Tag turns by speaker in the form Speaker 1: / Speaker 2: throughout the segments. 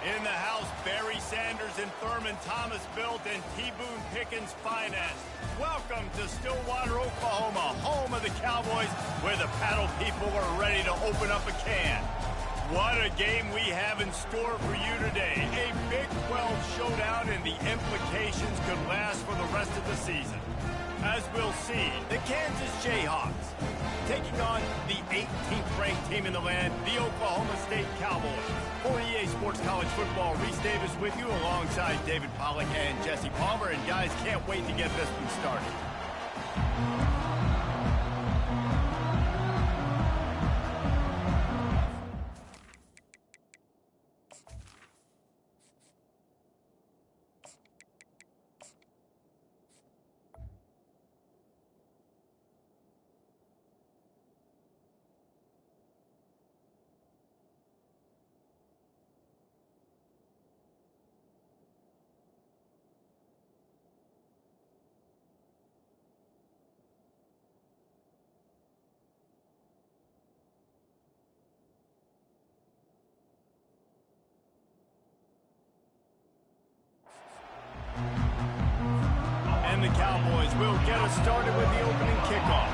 Speaker 1: In the house, Barry Sanders and Thurman Thomas built and T. Boone Pickens financed. Welcome to Stillwater, Oklahoma, home of the Cowboys, where the paddle people are ready to open up a can. What a game we have in store for you today. A Big 12 showdown, and the implications could last for the rest of the season. As we'll see, the Kansas Jayhawks taking on the 18th ranked team in the land, the Oklahoma State Cowboys. For EA Sports College Football, Reese Davis with you alongside David Pollack and Jesse Palmer. And guys, can't wait to get this one started. And the Cowboys will get us started with the opening kickoff.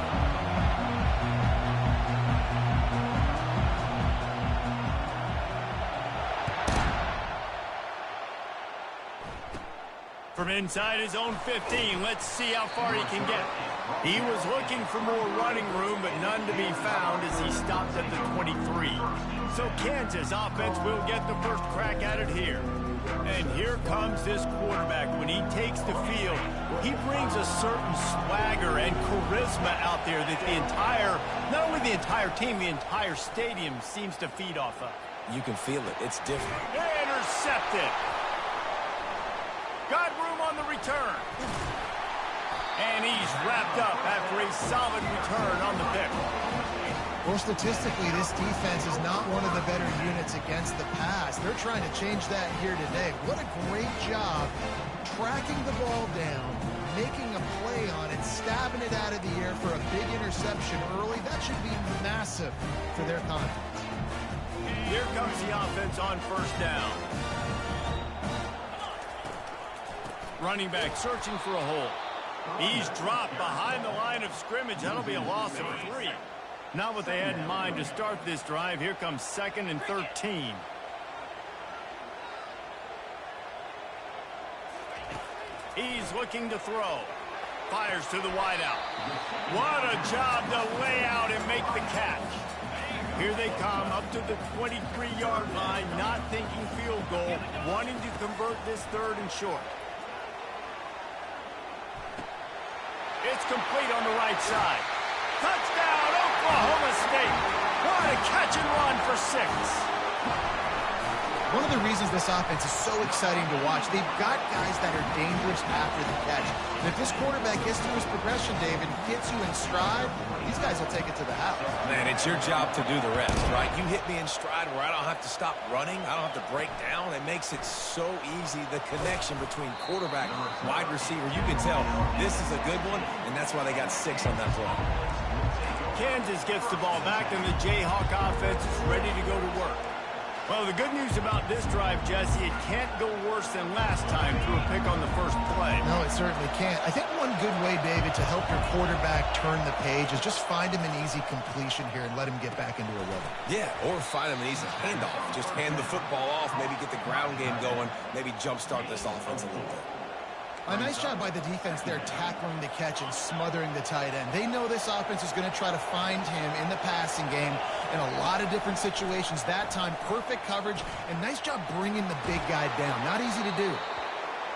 Speaker 1: From inside his own 15, let's see how far he can get. He was looking for more running room, but none to be found as he stopped at the 23. So Kansas offense will get the first crack at it here. And here comes this quarterback. When he takes the field, he brings a certain swagger and charisma out there that the entire, not only the entire team, the entire stadium seems to feed off of.
Speaker 2: You can feel it. It's different.
Speaker 1: Intercepted. Got room on the return. And he's wrapped up after a solid return on the pick.
Speaker 3: Well, statistically, this defense is not one of the better units against the pass. They're trying to change that here today. What a great job tracking the ball down, making a play on it, stabbing it out of the air for a big interception early. That should be massive for their confidence.
Speaker 1: Here comes the offense on first down. Running back searching for a hole. He's dropped behind the line of scrimmage. That'll be a loss of 3. Not what they had in mind to start this drive. Here comes 2nd and 13. He's looking to throw. Fires to the wideout. What a job to lay out and make the catch. Here they come up to the 23-yard line, not thinking field goal, wanting to convert this 3rd and short. It's complete on the right side. Touchdown, Oklahoma State. What a catch and run for 6.
Speaker 3: One of the reasons this offense is so exciting to watch, they've got guys that are dangerous after the catch. And if this quarterback gets through his progression, David, hits you in stride, these guys will take it to the house.
Speaker 2: Man, it's your job to do the rest, right? You hit me in stride where I don't have to stop running. I don't have to break down. It makes it so easy, the connection between quarterback and wide receiver. You can tell this is a good one, and that's why they got 6 on that play.
Speaker 1: Kansas gets the ball back, and the Jayhawk offense is ready to go to work. Well, the good news about this drive, Jesse, it can't go worse than last time through a pick on the first play.
Speaker 3: No, it certainly can't. I think one good way, David, to help your quarterback turn the page is just find him an easy completion here and let him get back into a rhythm.
Speaker 2: Yeah, or find him an easy handoff. Just hand the football off, maybe get the ground game going, maybe jumpstart this offense a little bit.
Speaker 3: A nice job by the defense there tackling the catch and smothering the tight end. They know this offense is going to try to find him in the passing game in a lot of different situations. That time, perfect coverage, and nice job bringing the big guy down. Not easy to do.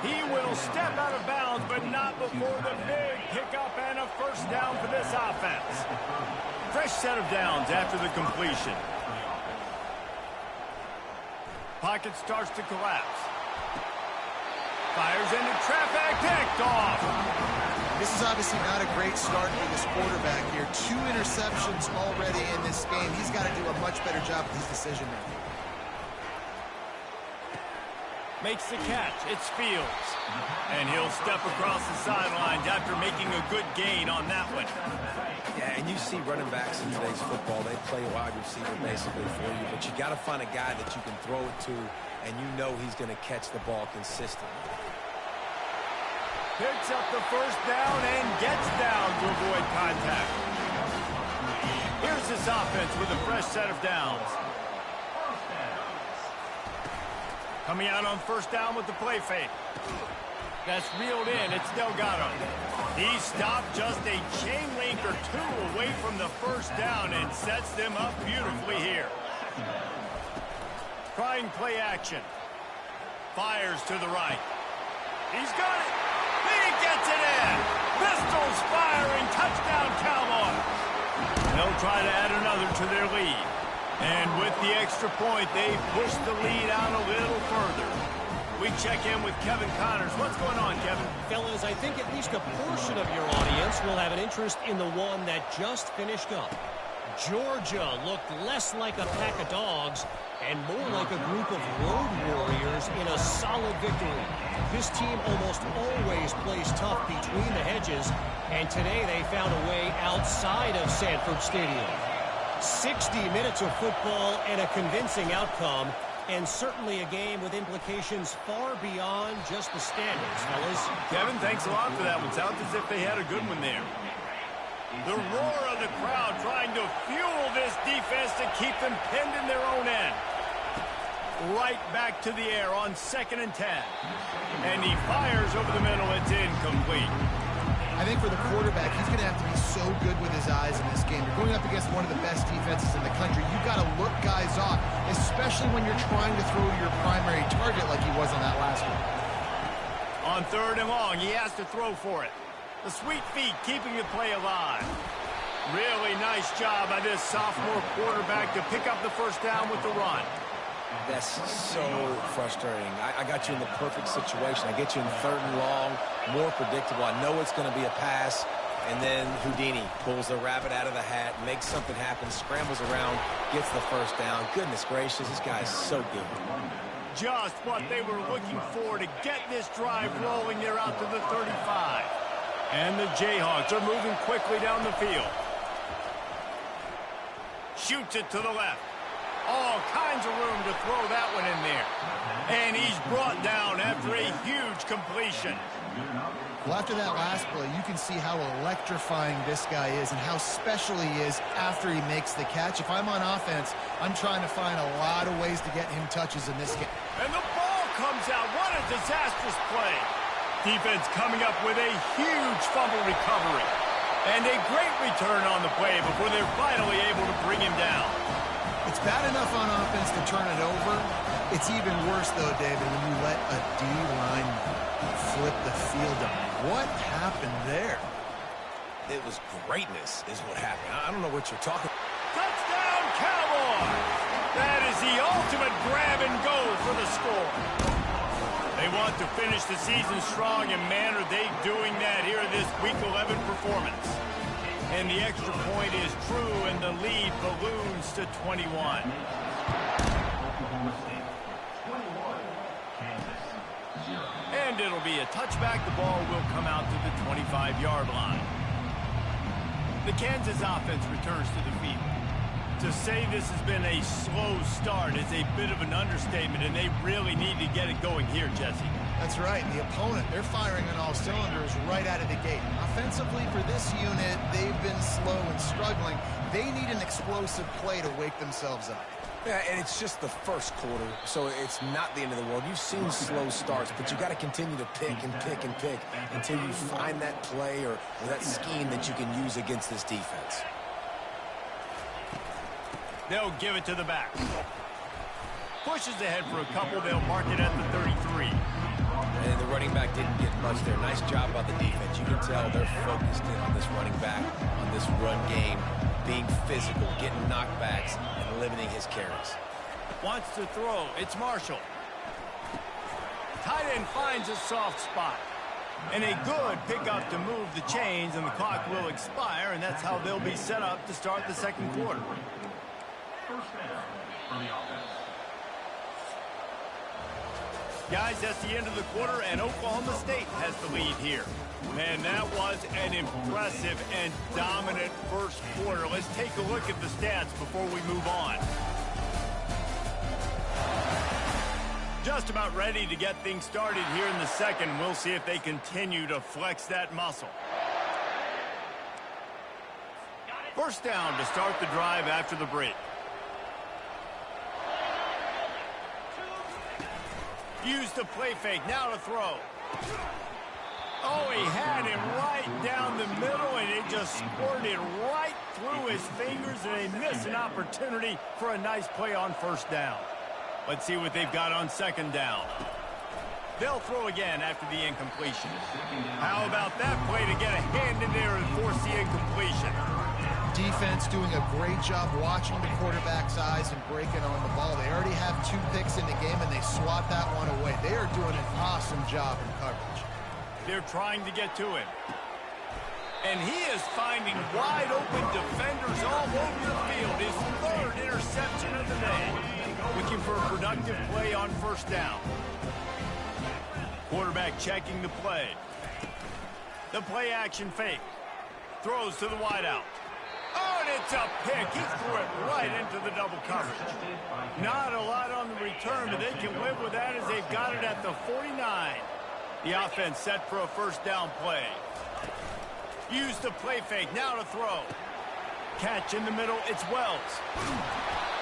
Speaker 1: He will step out of bounds, but not before the big pickup and a first down for this offense. Fresh set of downs after the completion. Pocket starts to collapse. Fires into traffic, picked off.
Speaker 3: This is obviously not a great start for this quarterback here. 2 interceptions already in this game. He's got to do a much better job with his decision making.
Speaker 1: makes the catch. It's Fields. And he'll step across the sidelines after making a good gain on that one.
Speaker 2: Yeah, and you see running backs in today's football, they play wide receiver basically for you, but you got to find a guy that you can throw it to, and you know he's going to catch the ball consistently.
Speaker 1: Picks up the first down and gets down to avoid contact. Here's this offense with a fresh set of downs. Coming out on first down with the play fake. That's reeled in. It's Delgado. He stopped just a chain link or two away from the first down and sets them up beautifully here. Trying play action. Fires to the right. He's got it. He gets it in. Pistols firing. Touchdown, Cowboys. They'll try to add another to their lead. And with the extra point, they push the lead out a little further. We check in with Kevin Connors. What's going on, Kevin?
Speaker 4: Fellas, I think at least a portion of your audience will have an interest in the one that just finished up. Georgia looked less like a pack of dogs and more like a group of road warriors in a solid victory. This team almost always plays tough between the hedges, and today they found a way outside of Sanford Stadium. 60 minutes of football and a convincing outcome, and certainly a game with implications far beyond just the standings, fellas.
Speaker 1: Kevin, thanks a lot for that one. Sounds as if they had a good one there. The roar of the crowd trying to fuel this defense to keep them pinned in their own end. Right back to the air on 2nd and 10. And he fires over the middle. It's incomplete.
Speaker 3: I think for the quarterback, he's going to have to be so good with his eyes in this game. You're going up against one of the best defenses in the country. You've got to look guys off, especially when you're trying to throw to your primary target like he was on that last one.
Speaker 1: On 3rd and long, he has to throw for it. The sweet feet keeping the play alive. Really nice job by this sophomore quarterback to pick up the first down with the run.
Speaker 2: That's so frustrating. I got you in the perfect situation. I get you in 3rd and long, more predictable. I know it's going to be a pass, and then Houdini pulls the rabbit out of the hat, makes something happen, scrambles around, gets the first down. Goodness gracious, this guy is so good.
Speaker 1: Just what they were looking for to get this drive rolling. They're out to the 35. And the Jayhawks are moving quickly down the field. Shoots it to the left. All kinds of room to throw that one in there. And he's brought down after a huge completion.
Speaker 3: Well, after that last play, you can see how electrifying this guy is and how special he is after he makes the catch. If I'm on offense, I'm trying to find a lot of ways to get him touches in this game.
Speaker 1: And the ball comes out. What a disastrous play. Defense coming up with a huge fumble recovery. And a great return on the play before they're finally able to bring him down.
Speaker 3: It's bad enough on offense to turn it over. It's even worse, though, David, when you let a D-line flip the field up. What happened there?
Speaker 2: It was greatness is what happened. I don't know what you're talking about.
Speaker 1: Touchdown, Cowboys! That is the ultimate grab and go for the score. They want to finish the season strong, and man, are they doing that here in this Week 11 performance. And the extra point is true, and the lead balloons to 21. And it'll be a touchback. The ball will come out to the 25-yard line. The Kansas offense returns to the field. To say this has been a slow start is a bit of an understatement, and they really need to get it going here, Jesse.
Speaker 3: That's right. The opponent, they're firing on all cylinders right out of the gate. Offensively, for this unit, they've been slow and struggling. They need an explosive play to wake themselves up.
Speaker 2: Yeah, and it's just the first quarter, so it's not the end of the world. You've seen slow starts, but you got to continue to pick and pick and pick until you find that play or that scheme that you can use against this defense.
Speaker 1: They'll give it to the back. Pushes ahead for a couple. They'll mark it at the 33.
Speaker 2: And the running back didn't get much there. Nice job by the defense. You can tell they're focused in on this running back, on this run game, being physical, getting knockbacks, and limiting his carries.
Speaker 1: Wants to throw. It's Marshall. Tight end finds a soft spot. And a good pickup to move the chains, and the clock will expire, and that's how they'll be set up to start the second quarter. First down for the offense. Guys, that's the end of the quarter, and Oklahoma State has the lead here. Man, that was an impressive and dominant first quarter. Let's take a look at the stats before we move on. Just about ready to get things started here in the second. We'll see if they continue to flex that muscle. First down to start the drive after the break. Use the play fake, now to throw. Oh, he had him right down the middle, and it just squirted right through his fingers, and they missed an opportunity for a nice play on first down. Let's see what they've got on second down. They'll throw again after the incompletion. How about that play to get a hand in there and force the incompletion?
Speaker 3: Defense doing a great job watching the quarterback's eyes and breaking on the ball. They already have 2 picks in the game, and they swat that one away. They are doing an awesome job in coverage.
Speaker 1: They're trying to get to him. And he is finding wide open defenders all over the field. His 3rd interception of the day. Looking for a productive play on first down. Quarterback checking the play. The play action fake. Throws to the wideout. Oh, and it's a pick. He threw it right into the double coverage. Not a lot on the return, but they can live with that as they've got it at the 49. The offense set for a first down play. Use the play fake, now to throw. Catch in the middle, it's Wells.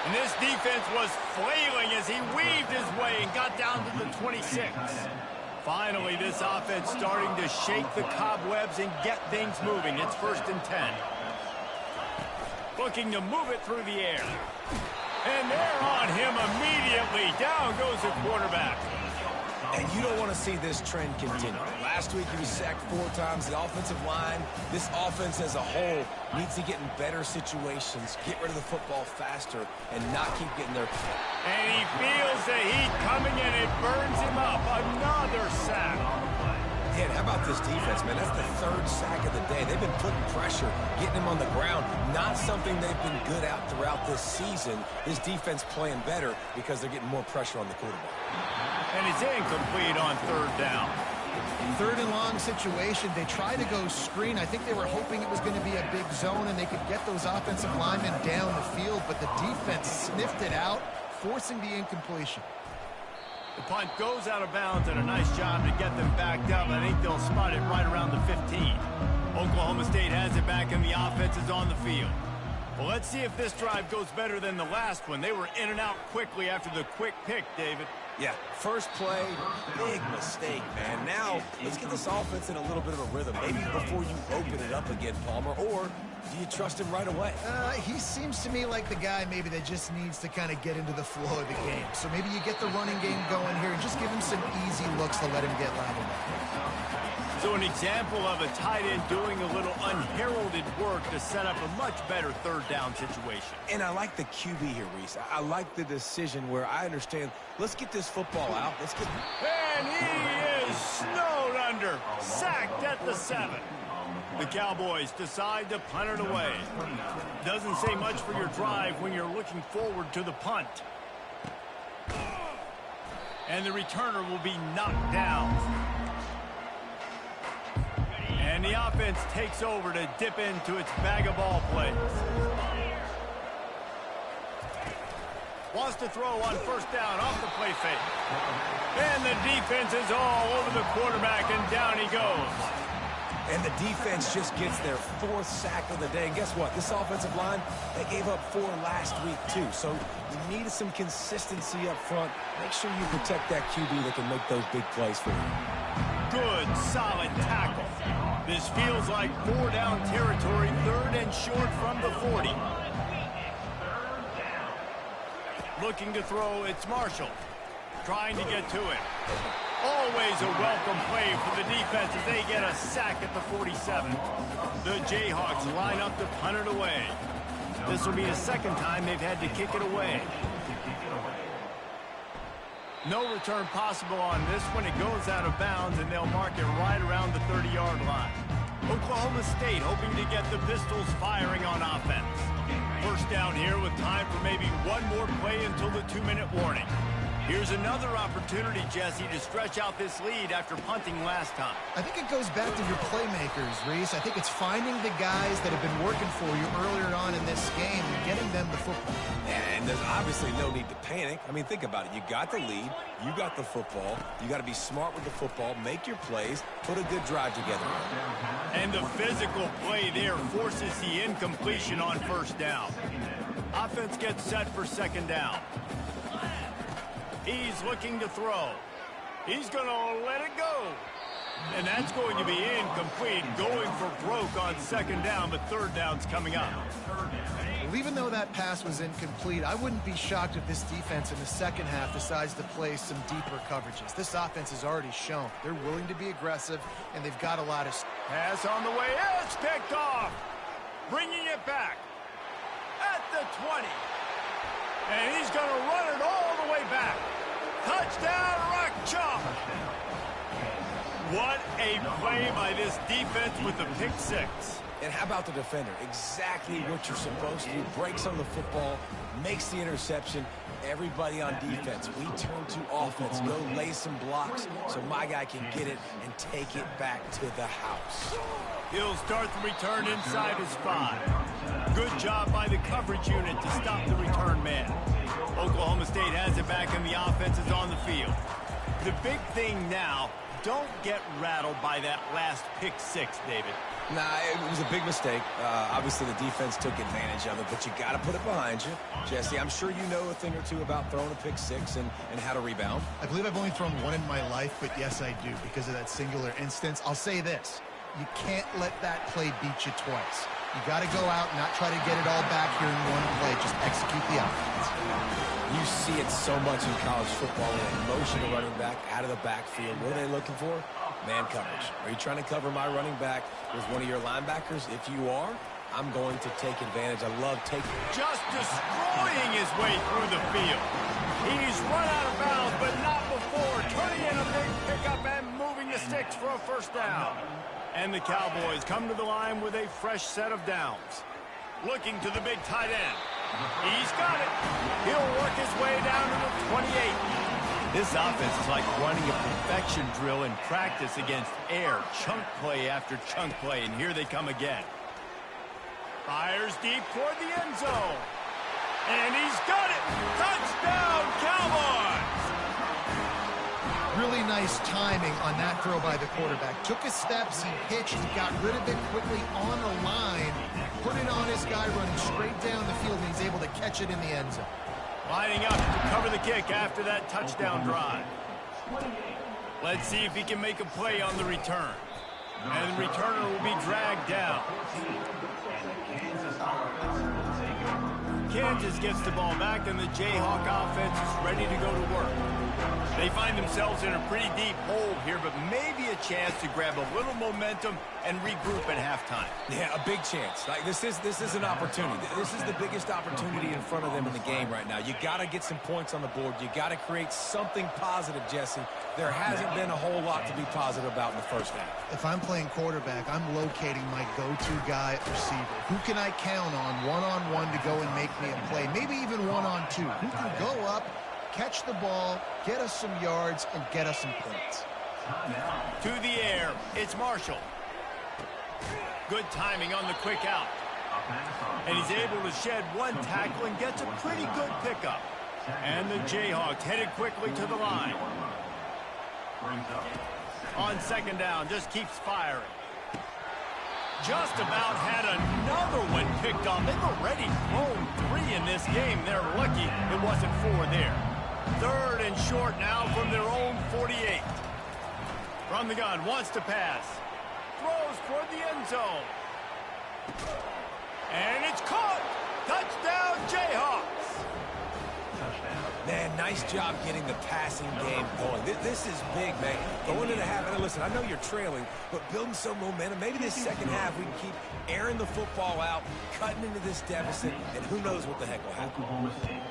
Speaker 1: And this defense was flailing as he weaved his way and got down to the 26. Finally, this offense starting to shake the cobwebs and get things moving. It's 1st and 10. Looking to move it through the air. And they're on him immediately. Down goes the quarterback.
Speaker 2: And you don't want to see this trend continue. Last week he was sacked 4 times. The offensive line, this offense as a whole, needs to get in better situations, get rid of the football faster, and not keep getting their...
Speaker 1: And he feels the heat coming, and it burns him up. Another sack.
Speaker 2: Yeah, how about this defense, man? That's the 3rd sack of the day. They've been putting pressure, getting him on the ground. Not something they've been good at throughout this season. This defense playing better because they're getting more pressure on the quarterback.
Speaker 1: And it's incomplete on 3rd down.
Speaker 3: 3rd and long situation. They tried to go screen. I think they were hoping it was going to be a big zone and they could get those offensive linemen down the field, but the defense sniffed it out, forcing the incompletion.
Speaker 1: The punt goes out of bounds, and a nice job to get them backed up. I think they'll spot it right around the 15. Oklahoma State has it back, and the offense is on the field. Well, let's see if this drive goes better than the last one. They were in and out quickly after the quick pick, David.
Speaker 2: Yeah, first play, big mistake, man. Now, let's get this offense in a little bit of a rhythm. Maybe before you open it up again, Palmer, or do you trust him right away?
Speaker 3: He seems to me like the guy maybe that just needs to kind of get into the flow of the game. So maybe you get the running game going here and just give him some easy looks to let him get live in there.
Speaker 1: So an example of a tight end doing a little unheralded work to set up a much better 3rd down situation.
Speaker 2: And I like the QB here, Reese. I like the decision where I understand, let's get this football out. Let's get...
Speaker 1: And he is snowed under, sacked at the 7. The Cowboys decide to punt it away. Doesn't say much for your drive when you're looking forward to the punt. And the returner will be knocked down. And the offense takes over to dip into its bag of ball plays. Wants to throw on first down off the play fake. And the defense is all over the quarterback, and down he goes.
Speaker 2: And the defense just gets their 4th sack of the day. And guess what? This offensive line, they gave up 4 last week, too. So you need some consistency up front. Make sure you protect that QB that can make those big plays for you.
Speaker 1: Good, solid tackle. This feels like 4 down territory, 3rd and short from the 40. Looking to throw, it's Marshall. Trying to get to it. Always a welcome play for the defense as they get a sack at the 47. The Jayhawks line up to punt it away. This will be the 2nd time they've had to kick it away. No return possible on this one. It goes out of bounds, and they'll mark it right around the 30-yard line. Oklahoma State hoping to get the Pistols firing on offense. First down here with time for maybe one more play until the 2-minute warning. Here's another opportunity, Jesse, to stretch out this lead after punting last time.
Speaker 3: I think it goes back to your playmakers, Reese. I think it's finding the guys that have been working for you earlier on in this game and getting them the football.
Speaker 2: And there's obviously no need to panic. I mean, think about it. You got the lead. You got the football. You got to be smart with the football, make your plays, put a good drive together.
Speaker 1: And the physical play there forces the incompletion on first down. Offense gets set for second down. He's looking to throw. He's going to let it go. And that's going to be incomplete, going for broke on second down, but third down's coming up.
Speaker 3: Well, even though that pass was incomplete, I wouldn't be shocked if this defense in the second half decides to play some deeper coverages. This offense has already shown they're willing to be aggressive, and they've got a lot of...
Speaker 1: Pass on the way. It's picked off. Bringing it back at the 20. And he's going to run it all the way back. Touchdown, Rock Chalk. What a play by this defense with the pick six.
Speaker 2: And how about the defender? Exactly what you're supposed to do. Breaks on the football, makes the interception. Everybody on defense, we turn to offense. Go lay some blocks so my guy can get it and take it back to the house.
Speaker 1: He'll start the return inside his 5. Good job by the coverage unit to stop the return man. Oklahoma State has it back and the offense is on the field. The big thing now, don't get rattled by that last pick six, David.
Speaker 2: Nah, it was a big mistake. Obviously, the defense took advantage of it, but you got to put it behind you. Jesse, I'm sure you know a thing or two about throwing a pick six and how to rebound.
Speaker 3: I believe I've only thrown one in my life, but yes, I do, because of that singular instance. I'll say this. You can't let that play beat you twice. You got to go out and not try to get it all back here in one play. Just execute the offense.
Speaker 2: You see it so much in college football. In motion of running back out of the backfield. What are they looking for? Man coverage. Are you trying to cover my running back with one of your linebackers? If you are, I'm going to take advantage. I love taking...
Speaker 1: Just destroying his way through the field. He's run out of bounds, but not before. Turning in a big pickup and moving the sticks for a first down. And the Cowboys come to the line with a fresh set of downs. Looking to the big tight end. He's got it. He'll work his way down to the 28. This offense is like running a perfection drill in practice against air. Chunk play after chunk play, and here they come again. Fires deep toward the end zone. And he's got it. Touchdown, Cowboys!
Speaker 3: Really nice timing on that throw by the quarterback. Took his steps, he hitched, got rid of it quickly on the line, put it on his guy running straight down the field, and he's able to catch it in the end zone.
Speaker 1: Lining up to cover the kick after that touchdown drive. Let's see if he can make a play on the return. And the returner will be dragged down. Kansas gets the ball back, and the Jayhawk offense is ready to go to work. They find themselves in a pretty deep hole here, but maybe a chance to grab a little momentum and regroup at halftime.
Speaker 2: Yeah, a big chance. Like this is an opportunity. This is the biggest opportunity in front of them in the game right now. You got to get some points on the board. You got to create something positive, Jesse. There hasn't been a whole lot to be positive about in the first half.
Speaker 3: If I'm playing quarterback, I'm locating my go-to guy at receiver. Who can I count on one-on-one to go and make me a play? Maybe even one-on-two. Who can go up, catch the ball, get us some yards, and get us some points.
Speaker 1: To the air, it's Marshall. Good timing on the quick out. And he's able to shed one tackle and gets a pretty good pickup. And the Jayhawks headed quickly to the line. On second down, just keeps firing. Just about had another one picked off. They've already thrown 3 in this game. They're lucky it wasn't 4 there. Third and short now from their own 48. From the gun, wants to pass. Throws toward the end zone. And it's caught. Touchdown, Jayhawks.
Speaker 2: Man, nice job getting the passing game going. This is big, man. Going into the half, and listen, I know you're trailing, but building some momentum. Maybe this second half we can keep airing the football out, cutting into this deficit, and who knows what the heck will happen.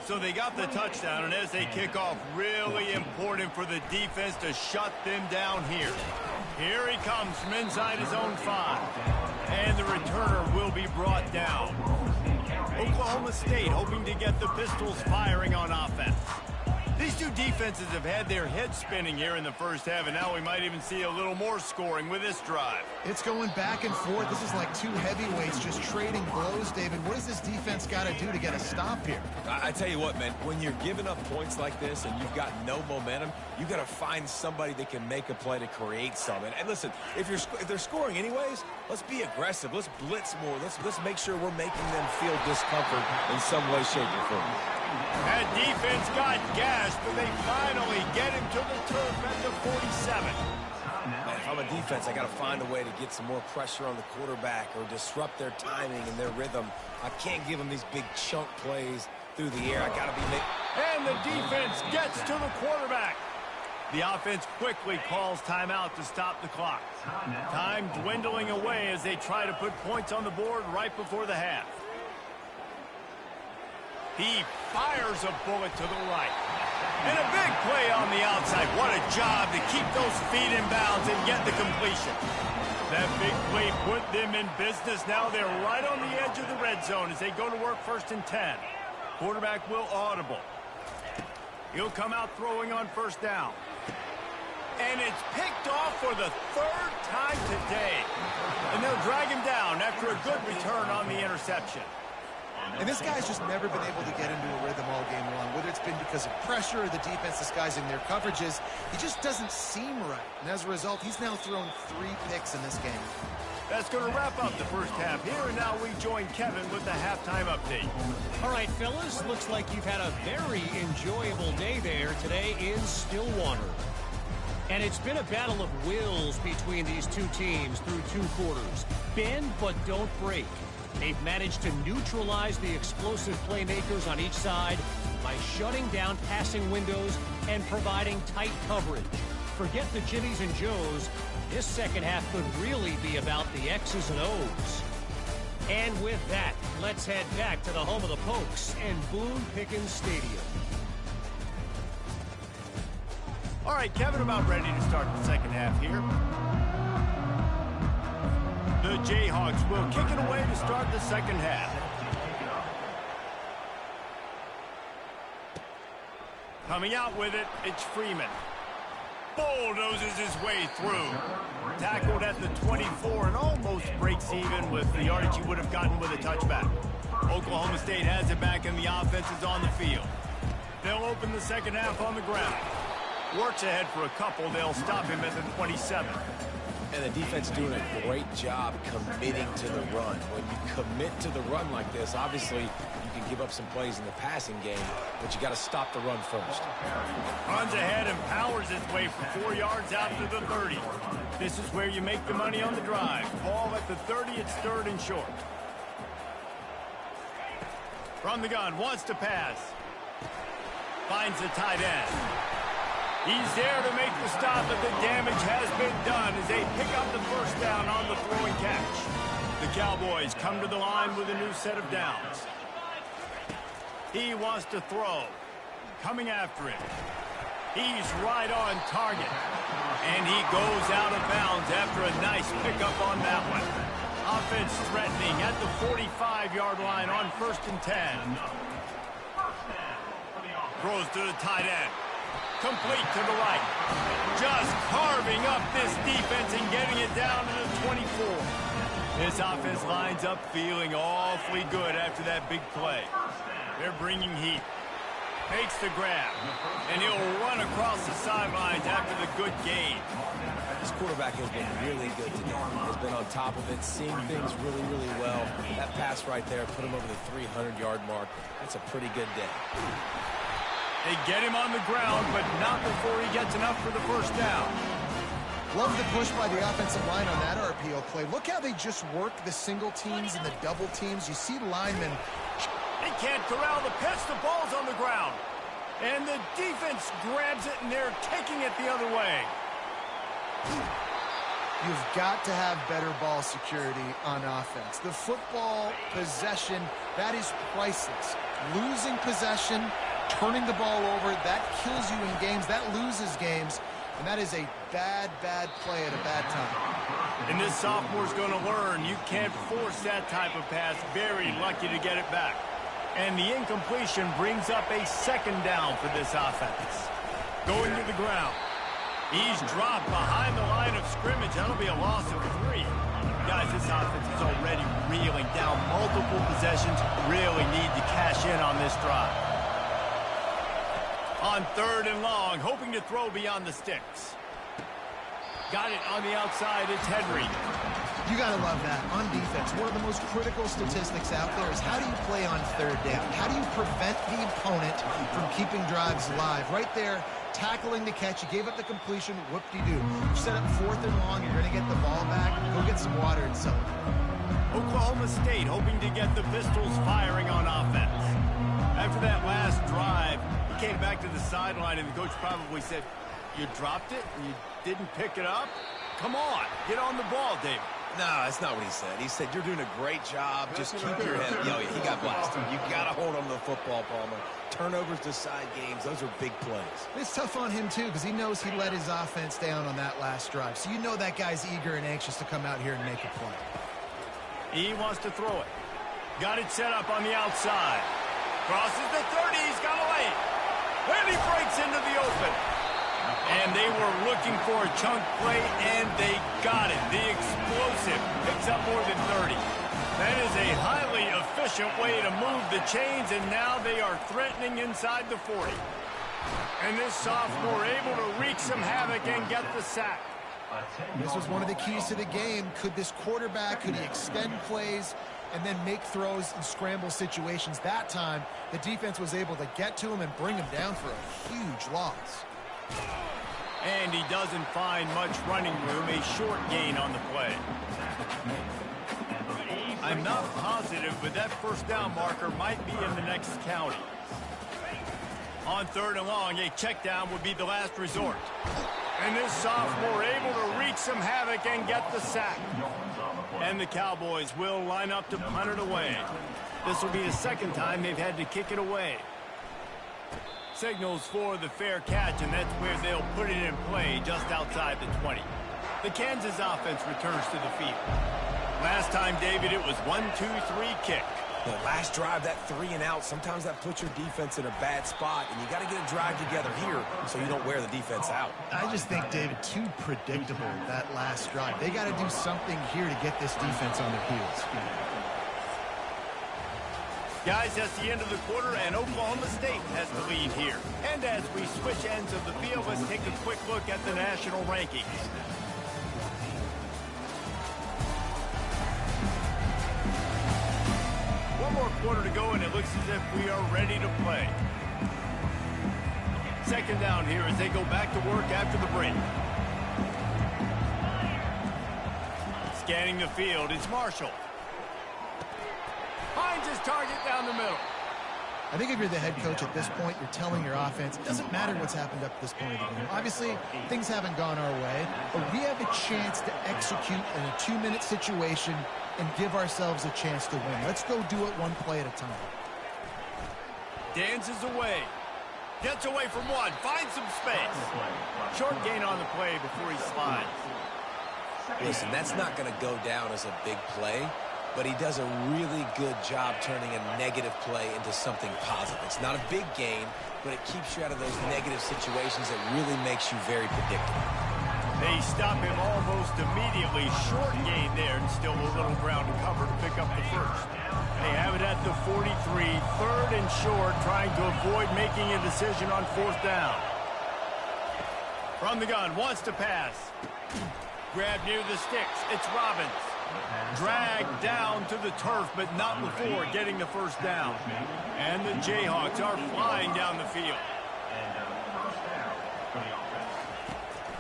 Speaker 1: So they got the touchdown, and as they kick off, really important for the defense to shut them down here. Here he comes from inside his own 5. And the returner will be brought down. Oklahoma State hoping to get the Pistols firing on offense. These two defenses have had their heads spinning here in the first half, and now we might even see a little more scoring with this drive.
Speaker 3: It's going back and forth. This is like two heavyweights just trading blows, David. What does this defense got to do to get a stop here?
Speaker 2: I tell you what, man, when you're giving up points like this and you've got no momentum, you got to find somebody that can make a play to create something. And listen, if they're scoring anyways, let's be aggressive. Let's blitz more. Let's make sure we're making them feel discomfort in some way, shape, or form.
Speaker 1: That defense got gashed, but they finally get him to the turf at the 47.
Speaker 2: Man, if I'm a defense, I got to find a way to get some more pressure on the quarterback or disrupt their timing and their rhythm. I can't give them these big chunk plays through the air. I got to be
Speaker 1: And the defense gets to the quarterback. The offense quickly calls timeout to stop the clock. Time dwindling away as they try to put points on the board right before the half. He fires a bullet to the right. And a big play on the outside. What a job to keep those feet in bounds and get the completion. That big play put them in business. Now they're right on the edge of the red zone as they go to work 1st and 10. Quarterback will audible. He'll come out throwing on 1st down. And it's picked off for the 3rd time today. And they'll drag him down after a good return on the interception.
Speaker 3: And this guy's just never been able to get into a rhythm all game long, whether it's been because of pressure or the defense disguising their coverages. He just doesn't seem right. And as a result, he's now thrown 3 picks in this game.
Speaker 1: That's going to wrap up the first half here, and now we join Kevin with the halftime update.
Speaker 4: All right, fellas, looks like you've had a very enjoyable day there today in Stillwater. And it's been a battle of wills between these two teams through 2 quarters. Bend but don't break. They've managed to neutralize the explosive playmakers on each side by shutting down passing windows and providing tight coverage. Forget the Jimmies and Joes. This second half could really be about the X's and O's. And with that, let's head back to the home of the Pokes and Boone Pickens Stadium.
Speaker 1: All right, Kevin, about ready to start the second half here. The Jayhawks will kick it away to start the second half. Coming out with it, it's Freeman. Bulldozes his way through. Tackled at the 24 and almost breaks even with the yardage he would have gotten with a touchback. Oklahoma State has it back and the offense is on the field. They'll open the second half on the ground. Works ahead for a couple. They'll stop him at the 27.
Speaker 2: And the defense doing a great job committing to the run. When you commit to the run like this, obviously you can give up some plays in the passing game, but you got to stop the run first.
Speaker 1: Runs ahead and powers his way for 4 yards out to the 30. This is where you make the money on the drive. Ball at the 30, it's 3rd and short. From the gun, wants to pass. Finds the tight end. He's there to make the stop, but the damage has been done as they pick up the 1st down on the throwing catch. The Cowboys come to the line with a new set of downs. He wants to throw. Coming after it. He's right on target. And he goes out of bounds after a nice pickup on that one. Offense threatening at the 45-yard line on 1st and 10. Throws to the tight end. Complete to the right. Just carving up this defense and getting it down to the 24. This offense lines up feeling awfully good after that big play. They're bringing heat. Makes the grab. And he'll run across the sidelines after the good gain.
Speaker 2: This quarterback has been really good today. Has been on top of it, seeing things really, really well. That pass right there put him over the 300-yard mark. That's a pretty good day.
Speaker 1: They get him on the ground, but not before he gets enough for the 1st down.
Speaker 3: Love the push by the offensive line on that RPO play. Look how they just work the single teams and the double teams. You see linemen.
Speaker 1: He can't corral the pitch. The ball's on the ground. And the defense grabs it, and they're taking it the other way.
Speaker 3: You've got to have better ball security on offense. The football possession, that is priceless. Losing possession, turning the ball over, that kills you in games, that loses games, and that is a bad, bad play at a bad time.
Speaker 1: And this sophomore's going to learn you can't force that type of pass. Very lucky to get it back. And the incompletion brings up a second down for this offense. Going to the ground. He's dropped behind the line of scrimmage. That'll be a loss of 3. Guys, this offense is already reeling down multiple possessions. Really need to cash in on this drive. On 3rd and long, hoping to throw beyond the sticks. Got it on the outside. It's Henry.
Speaker 3: You got to love that. On defense, one of the most critical statistics out there is how do you play on 3rd down? How do you prevent the opponent from keeping drives alive? Right there, tackling the catch. You gave up the completion. Whoop-de-doo. You set up 4th and long. You're going to get the ball back. Go get some water and celebrate.
Speaker 1: Oklahoma State hoping to get the Pistols firing on offense. After that last drive, he came back to the sideline, and the coach probably said, you dropped it and you didn't pick it up? Come on, get on the ball, David.
Speaker 2: No, that's not what he said. He said, you're doing a great job. Just keep your head. Yo, he got blasted. You got to hold on to the football, Palmer. Turnovers decide games. Those are big plays.
Speaker 3: It's tough on him, too, because he knows he let his offense down on that last drive. So you know that guy's eager and anxious to come out here and make a play.
Speaker 1: He wants to throw it. Got it set up on the outside. Crosses the 30. He's got a lane. And he breaks into the open. And they were looking for a chunk play, and they got it. The explosive picks up more than 30. That is a highly efficient way to move the chains, and now they are threatening inside the 40. And this sophomore able to wreak some havoc and get the sack.
Speaker 3: This was one of the keys to the game. Could this quarterback, could he extend plays and then make throws in scramble situations? That time, the defense was able to get to him and bring him down for a huge loss.
Speaker 1: And he doesn't find much running room, a short gain on the play. I'm not positive, but that first down marker might be in the next county. On 3rd and long, a check down would be the last resort. And this sophomore able to wreak some havoc and get the sack. And the Cowboys will line up to punt it away. This will be the second time they've had to kick it away. Signals for the fair catch, and that's where they'll put it in play just outside the 20. The Kansas offense returns to the field. Last time, David, it was 1-2-3 kick.
Speaker 2: The last drive, that 3 and out, sometimes that puts your defense in a bad spot, and you got to get a drive together here so you don't wear the defense out.
Speaker 3: I just think, David, too predictable, that last drive. They got to do something here to get this defense on their heels.
Speaker 1: Guys, that's the end of the quarter, and Oklahoma State has the lead here. And as we switch ends of the field, let's take a quick look at the national rankings. One more quarter to go, and it looks as if we are ready to play. Second down here as they go back to work after the break. Scanning the field, it's Marshall. Finds his target down the middle.
Speaker 3: I think if you're the head coach at this point, you're telling your offense, it doesn't matter what's happened up to this point of the game. Obviously, things haven't gone our way, but we have a chance to execute in a 2-minute situation and give ourselves a chance to win. Let's go do it one play at a time.
Speaker 1: Dances away. Gets away from one. Finds some space. Short gain on the play before he slides.
Speaker 2: Listen, that's not going to go down as a big play, but he does a really good job turning a negative play into something positive. It's not a big gain, but it keeps you out of those negative situations that really makes you very predictable.
Speaker 1: They stop him almost immediately. Short gain there, and still a little ground to cover to pick up the first. They have it at the 43, 3rd and short, trying to avoid making a decision on 4th down. From the gun, wants to pass. Grab near the sticks. It's Robbins. Dragged down to the turf, but not before getting the first down. And the Jayhawks are flying down the field.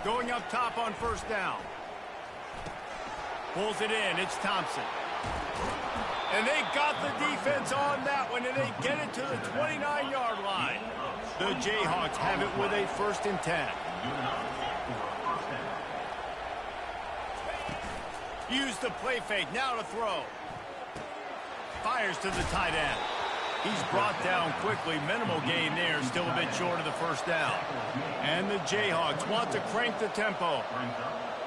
Speaker 1: Going up top on 1st down. Pulls it in. It's Thompson. And they got the defense on that one, and they get it to the 29-yard line. The Jayhawks have it with a 1st and 10. Use the play fake, now to throw. Fires to the tight end. He's brought down quickly. Minimal gain there, still a bit short of the 1st down. And the Jayhawks want to crank the tempo.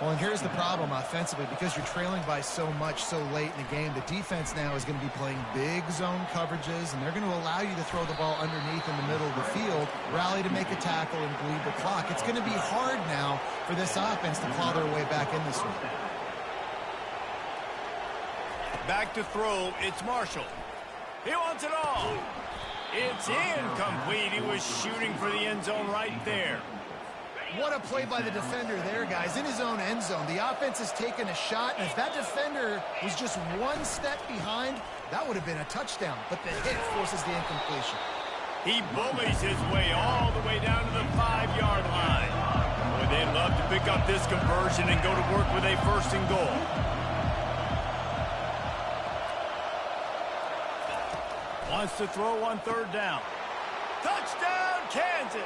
Speaker 3: Well, and here's the problem offensively. Because you're trailing by so much so late in the game, the defense now is going to be playing big zone coverages, and they're going to allow you to throw the ball underneath in the middle of the field, rally to make a tackle, and bleed the clock. It's going to be hard now for this offense to claw their way back in this one.
Speaker 1: Back to throw, it's Marshall. He wants it all. It's incomplete. He was shooting for the end zone right there.
Speaker 3: What a play by the defender there, guys, in his own end zone. The offense has taken a shot, and if that defender was just one step behind, that would have been a touchdown. But the hit forces the incompletion.
Speaker 1: He bullies his way all the way down to the 5-yard line. Boy, they'd love to pick up this conversion and go to work with a 1st and goal. Wants to throw on 3rd down. Touchdown, Kansas!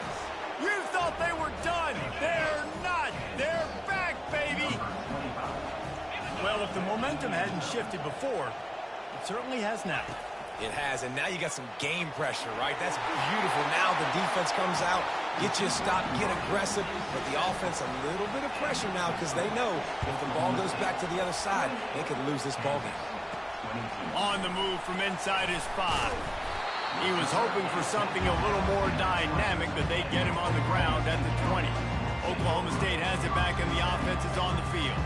Speaker 1: You thought they were done. They're not. They're back, baby. Well, if the momentum hadn't shifted before, it certainly has now.
Speaker 2: It has, and now you got some game pressure, right? That's beautiful. Now the defense comes out, get you a stop, get aggressive, but the offense a little bit of pressure now because they know if the ball goes back to the other side, they could lose this ball game.
Speaker 1: On the move from inside his 5. He was hoping for something a little more dynamic, but they get him on the ground at the 20. Oklahoma State has it back, and the offense is on the field.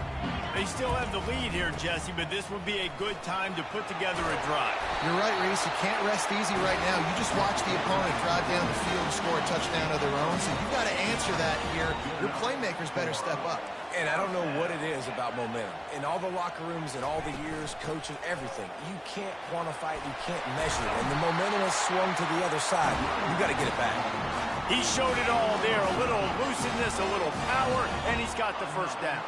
Speaker 1: They still have the lead here, Jesse, but this would be a good time to put together a drive.
Speaker 3: You're right, Reese. You can't rest easy right now. You just watch the opponent drive down the field and score a touchdown of their own, so you've got to answer that here. Your playmakers better step up.
Speaker 2: And I don't know what it is about momentum. In all the locker rooms and all the years, coaching, everything, you can't quantify it, you can't measure it. And the momentum has swung to the other side. You got to get it back.
Speaker 1: He showed it all there. A little elusiveness, a little power, and he's got the 1st down.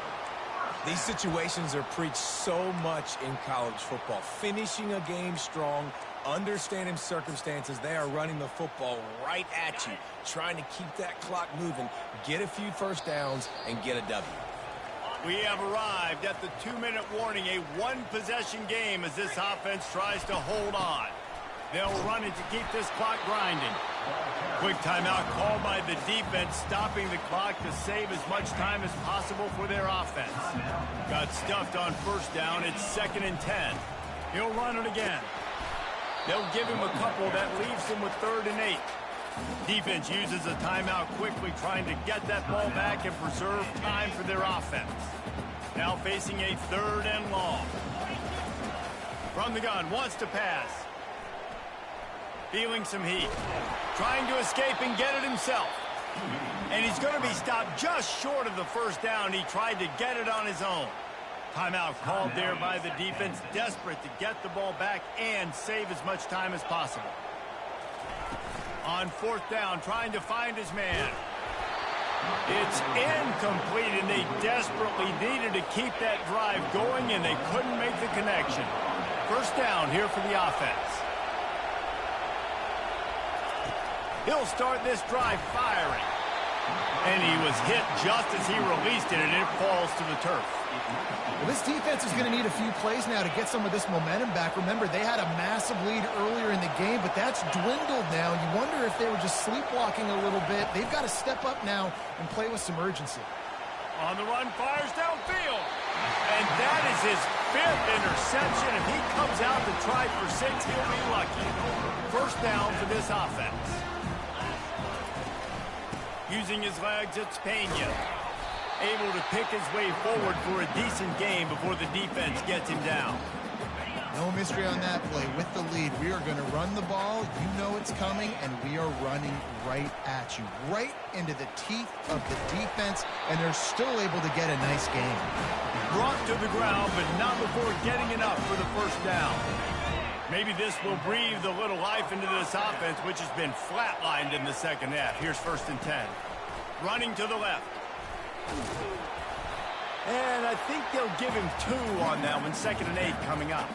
Speaker 2: These situations are preached so much in college football. Finishing a game strong, understanding circumstances. They are running the football right at you, trying to keep that clock moving, get a few 1st downs, and get a W.
Speaker 1: We have arrived at the 2-minute warning, a 1-possession game as this offense tries to hold on. They'll run it to keep this clock grinding. Quick timeout called by the defense, stopping the clock to save as much time as possible for their offense. Got stuffed on 1st down. It's 2nd and 10. He'll run it again. They'll give him a couple. That leaves him with 3rd and 8. Defense uses a timeout quickly, trying to get that ball back and preserve time for their offense. Now facing a 3rd and long. From the gun, wants to pass. Feeling some heat. Trying to escape and get it himself. And he's going to be stopped just short of the 1st down. He tried to get it on his own. Timeout called there by the defense, desperate to get the ball back and save as much time as possible. On 4th down, trying to find his man. It's incomplete, and they desperately needed to keep that drive going, and they couldn't make the connection. 1st down here for the offense. He'll start this drive firing. And he was hit just as he released it, and it falls to the turf.
Speaker 3: Well, this defense is going to need a few plays now to get some of this momentum back. Remember, they had a massive lead earlier in the game, but that's dwindled now. You wonder if they were just sleepwalking a little bit. They've got to step up now and play with some urgency.
Speaker 1: On the run, fires downfield. And that is his 5th interception. If he comes out to try for 6, he'll be lucky. 1st down for this offense. Using his legs, it's Pena. Able to pick his way forward for a decent game before the defense gets him down.
Speaker 3: No mystery on that play. With the lead, we are going to run the ball. You know it's coming, and we are running right at you, right into the teeth of the defense, and they're still able to get a nice game.
Speaker 1: Brought to the ground, but not before getting enough for the 1st down. Maybe this will breathe a little life into this offense, which has been flatlined in the 2nd half. Here's 1st and 10. Running to the left. And I think they'll give him 2 on that one. 2nd and 8 coming up.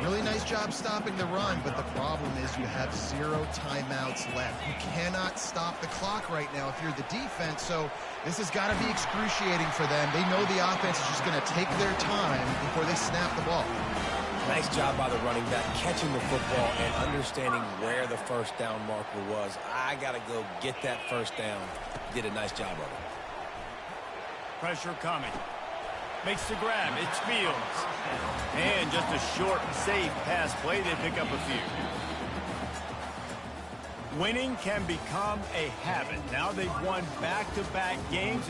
Speaker 3: Really nice job stopping the run, but the problem is you have 0 timeouts left. You cannot stop the clock right now if you're the defense, so this has got to be excruciating for them. They know the offense is just going to take their time before they snap the ball.
Speaker 2: Nice job by the running back, catching the football and understanding where the 1st down marker was. I got to go get that 1st down. Did a nice job of it.
Speaker 1: Pressure coming. Makes the grab. It's Fields. And just a short, safe pass play. They pick up a few. Winning can become a habit. Now they've won back-to-back games.